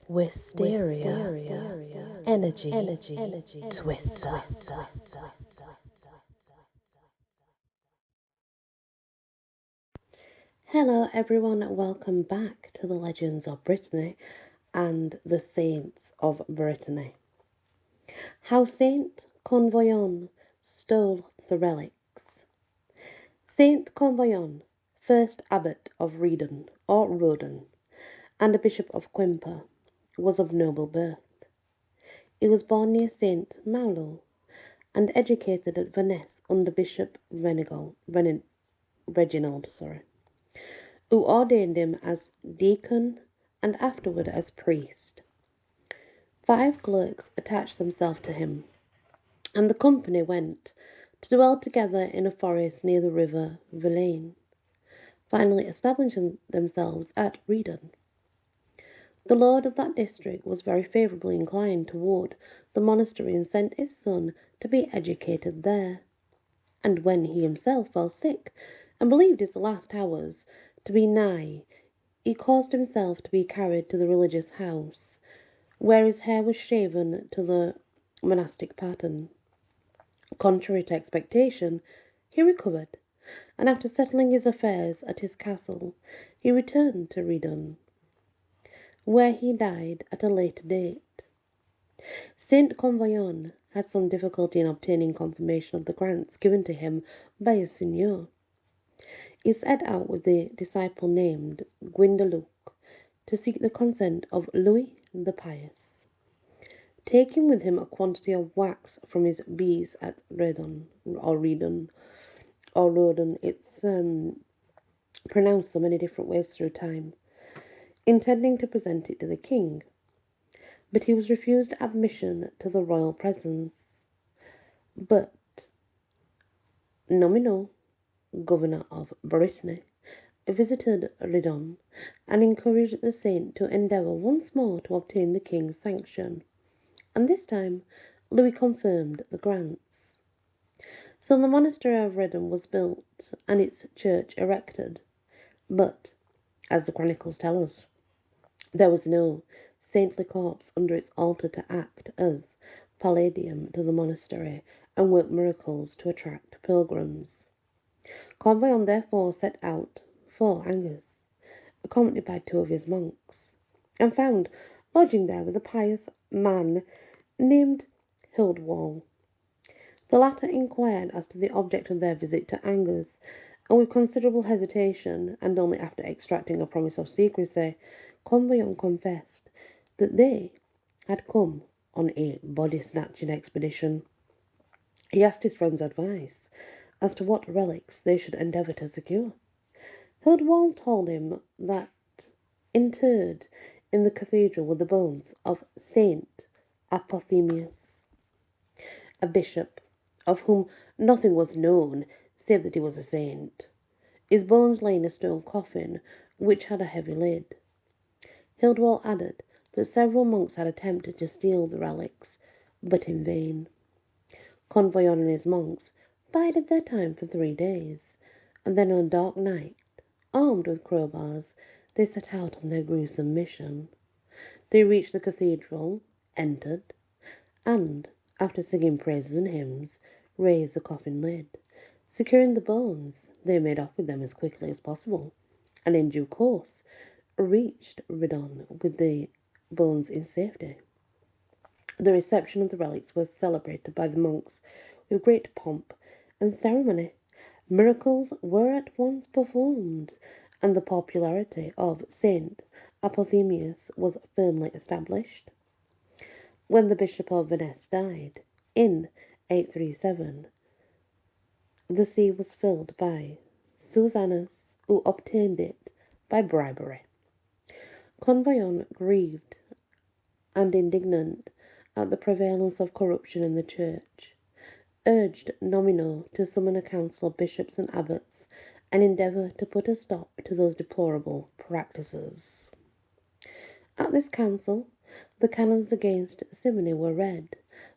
Wysteria, energy, twister. Hello everyone, welcome back to the Legends of Britany and the Saints of Britanny. How Saint Convoyon stole the relics. Saint Convoyon, first abbot of Redon or Rodon, and a bishop of Quimper, was of noble birth. He was born near Saint Malo and educated at Vannes under Bishop Reginald, who ordained him as deacon and afterward as priest. 5 clerks attached themselves to him, and the company went to dwell together in a forest near the river Vilaine, finally establishing themselves at Redon. The lord of that district was very favourably inclined toward the monastery and sent his son to be educated there. And when he himself fell sick and believed his last hours to be nigh, he caused himself to be carried to the religious house, where his hair was shaven to the monastic pattern. Contrary to expectation, he recovered, and after settling his affairs at his castle, he returned to Redon, where he died at a later date. Saint Convoyon had some difficulty in obtaining confirmation of the grants given to him by his seigneur. He set out with the disciple named Guindeluc to seek the consent of Louis the Pious, taking with him a quantity of wax from his bees at Redon. It's pronounced so many different ways through time, intending to present it to the king, but he was refused admission to the royal presence. But Nomino, governor of Britanny, visited Redon and encouraged the saint to endeavour once more to obtain the king's sanction, and this time Louis confirmed the grants. So the monastery of Redon was built and its church erected, but, as the chronicles tell us, there was no saintly corpse under its altar to act as palladium to the monastery and work miracles to attract pilgrims. Convoyon therefore set out for Angers, accompanied by 2 of his monks, and found lodging there with a pious man named Hildwall. The latter inquired as to the object of their visit to Angers, and with considerable hesitation, and only after extracting a promise of secrecy, Convoyon confessed that they had come on a body-snatching expedition. He asked his friend's advice as to what relics they should endeavour to secure. Hildwall told him that interred in the cathedral were the bones of Saint Apothemius, a bishop of whom nothing was known save that he was a saint. His bones lay in a stone coffin which had a heavy lid. Hildwall added that several monks had attempted to steal the relics, but in vain. Convoyon and his monks bided their time for 3 days, and then on a dark night, armed with crowbars, they set out on their gruesome mission. They reached the cathedral, entered, and, after singing praises and hymns, raised the coffin lid. Securing the bones, they made off with them as quickly as possible, and in due course reached Redon with the bones in safety. The reception of the relics was celebrated by the monks with great pomp and ceremony. Miracles were at once performed, and the popularity of Saint Apothemius was firmly established. When the Bishop of Vannes died, in 837, the see was filled by Susanus, who obtained it by bribery. Convoyon, grieved and indignant at the prevalence of corruption in the church, urged Nomino to summon a council of bishops and abbots and endeavour to put a stop to those deplorable practices. At this council, the canons against simony were read,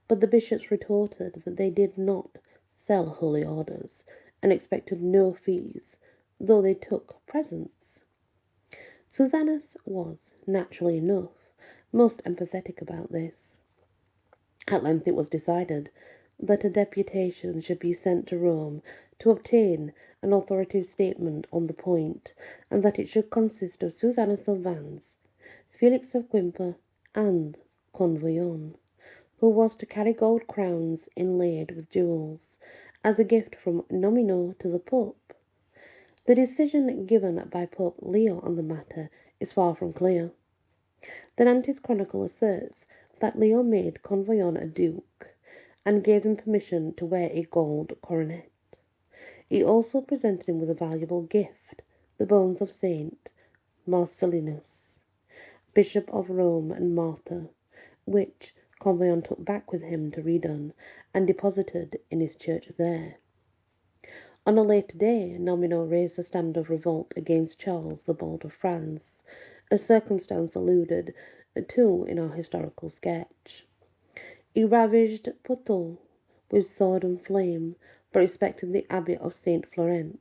but the bishops retorted that they did not sell holy orders and expected no fees, though they took presents. Susanus was, naturally enough, most empathetic about this. At length it was decided that a deputation should be sent to Rome to obtain an authoritative statement on the point, and that it should consist of Susanna Sylvans, Felix of Quimper, and Convoyon, who was to carry gold crowns inlaid with jewels, as a gift from Nomino to the Pope. The decision given by Pope Leo on the matter is far from clear. The Nantes Chronicle asserts that Leo made Convoyon a duke, and gave him permission to wear a gold coronet. He also presented him with a valuable gift, the bones of Saint Marcellinus, Bishop of Rome and martyr, which Convoyon took back with him to Redon and deposited in his church there. On a later day, Nomino raised a stand of revolt against Charles the Bold of France, a circumstance alluded to in our historical sketch. He ravaged Poitou with sword and flame, but respected the Abbey of Saint Florent,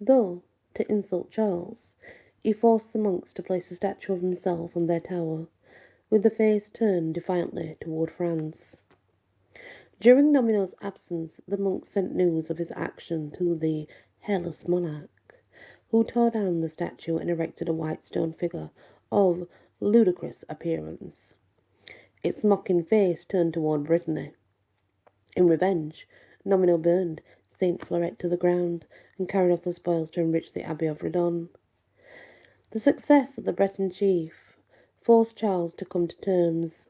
though, to insult Charles, he forced the monks to place a statue of himself on their tower, with the face turned defiantly toward France. During Nomino's absence, the monks sent news of his action to the hairless monarch, who tore down the statue and erected a white stone figure of ludicrous appearance, its mocking face turned toward Britanny. In revenge, Nomino burned Saint Florent to the ground and carried off the spoils to enrich the Abbey of Redon. The success of the Breton chief forced Charles to come to terms.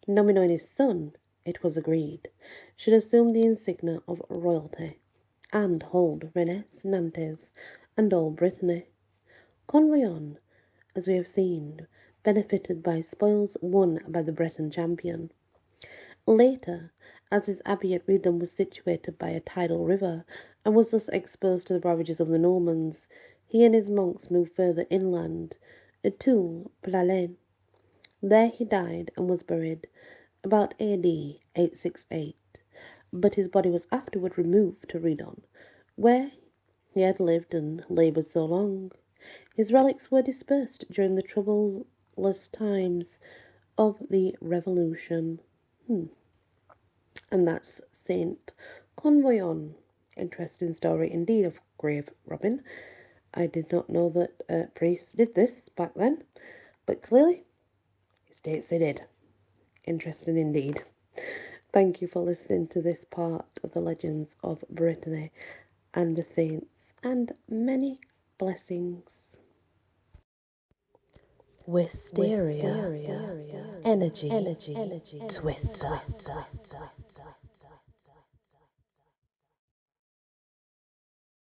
Nomino and his son, it was agreed, should assume the insignia of royalty and hold Rennes, Nantes, and all Brittany. Convoyon, as we have seen, benefited by spoils won by the Breton champion. Later, as his abbey at Redon was situated by a tidal river, and was thus exposed to the ravages of the Normans, he and his monks moved further inland to Plalen. There he died and was buried about A.D. 868, but his body was afterward removed to Redon, where he had lived and laboured so long. His relics were dispersed during the troublous times of the Revolution. And that's Saint Convoyon. Interesting story indeed of grave robbing. I did not know that priests did this back then, but clearly it states they did. Interesting indeed. Thank you for listening to this part of the Legends of Britany and the Saints, and many blessings. Wysteria. Energy. Twister.